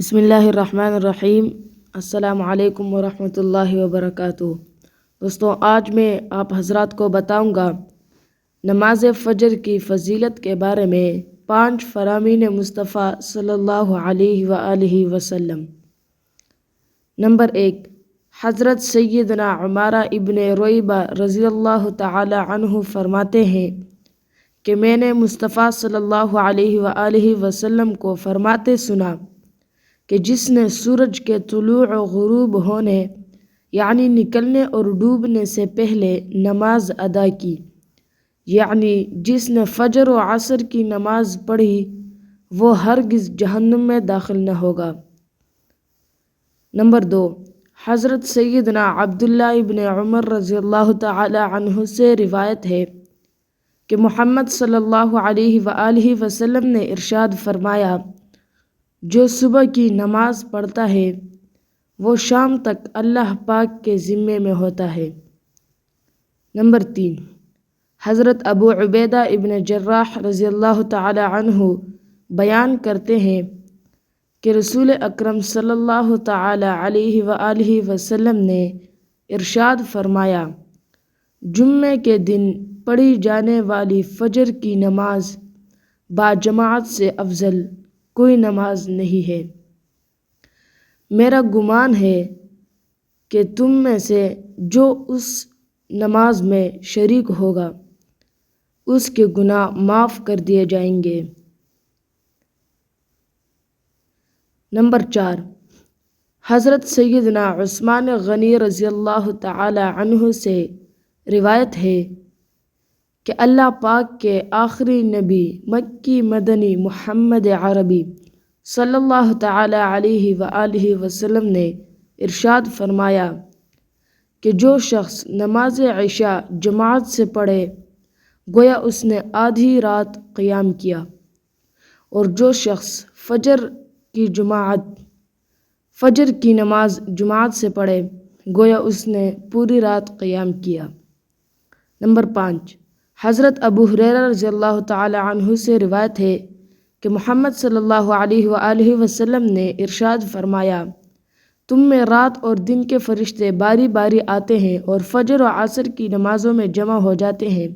بسم اللہ الرحمن الرحیم۔ السلام علیکم ورحمۃ اللہ وبرکاتہ۔ دوستوں، آج میں آپ حضرات کو بتاؤں گا نماز فجر کی فضیلت کے بارے میں 5 فرامین مصطفیٰ صلی اللہ علیہ وآلہ وسلم۔ نمبر 1، حضرت سیدنا عمارہ ابن رویبہ رضی اللہ تعالی عنہ فرماتے ہیں کہ میں نے مصطفیٰ صلی اللہ علیہ وآلہ وسلم کو فرماتے سنا کہ جس نے سورج کے طلوع و غروب ہونے یعنی نکلنے اور ڈوبنے سے پہلے نماز ادا کی، یعنی جس نے فجر و عصر کی نماز پڑھی، وہ ہرگز جہنم میں داخل نہ ہوگا۔ نمبر 2، حضرت سیدنا عبداللہ ابن عمر رضی اللہ تعالی عنہ سے روایت ہے کہ محمد صلی اللہ علیہ وآلہ وسلم نے ارشاد فرمایا، جو صبح کی نماز پڑھتا ہے وہ شام تک اللہ پاک کے ذمے میں ہوتا ہے۔ نمبر 3، حضرت ابو عبیدہ ابن جراح رضی اللہ تعالی عنہ بیان کرتے ہیں کہ رسول اکرم صلی اللہ تعالی علیہ وآلہ وسلم نے ارشاد فرمایا، جمعے کے دن پڑھی جانے والی فجر کی نماز باجماعت سے افضل کوئی نماز نہیں ہے۔ میرا گمان ہے کہ تم میں سے جو اس نماز میں شریک ہوگا اس کے گناہ معاف کر دیے جائیں گے۔ نمبر 4، حضرت سیدنا عثمان غنی رضی اللہ تعالی عنہ سے روایت ہے کہ اللہ پاک کے آخری نبی مکی مدنی محمد عربی صلی اللہ تعالی علیہ وآلہ وسلم نے ارشاد فرمایا کہ جو شخص نماز عشاء جماعت سے پڑھے گویا اس نے آدھی رات قیام کیا، اور جو شخص فجر کی نماز جماعت سے پڑھے گویا اس نے پوری رات قیام کیا۔ نمبر 5، حضرت ابو ہریرہ رضی اللہ تعالی عنہ سے روایت ہے کہ محمد صلی اللہ علیہ وآلہ وسلم نے ارشاد فرمایا، تم میں رات اور دن کے فرشتے باری باری آتے ہیں اور فجر و عصر کی نمازوں میں جمع ہو جاتے ہیں،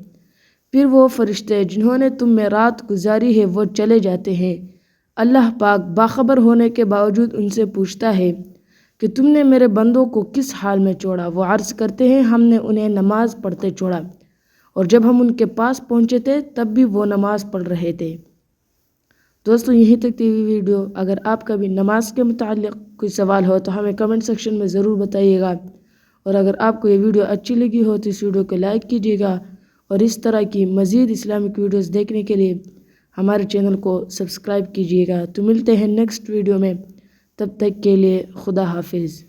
پھر وہ فرشتے جنہوں نے تم میں رات گزاری ہے وہ چلے جاتے ہیں۔ اللہ پاک باخبر ہونے کے باوجود ان سے پوچھتا ہے کہ تم نے میرے بندوں کو کس حال میں چھوڑا؟ وہ عرض کرتے ہیں، ہم نے انہیں نماز پڑھتے چھوڑا، اور جب ہم ان کے پاس پہنچے تھے تب بھی وہ نماز پڑھ رہے تھے۔ دوستو، یہیں تک تھی ویڈیو۔ اگر آپ کا بھی نماز کے متعلق کوئی سوال ہو تو ہمیں کمنٹ سیکشن میں ضرور بتائیے گا، اور اگر آپ کو یہ ویڈیو اچھی لگی ہو تو اس ویڈیو کو لائک کیجیے گا، اور اس طرح کی مزید اسلامک ویڈیوز دیکھنے کے لیے ہمارے چینل کو سبسکرائب کیجیے گا۔ تو ملتے ہیں نیکسٹ ویڈیو میں، تب تک کے لیے خدا حافظ۔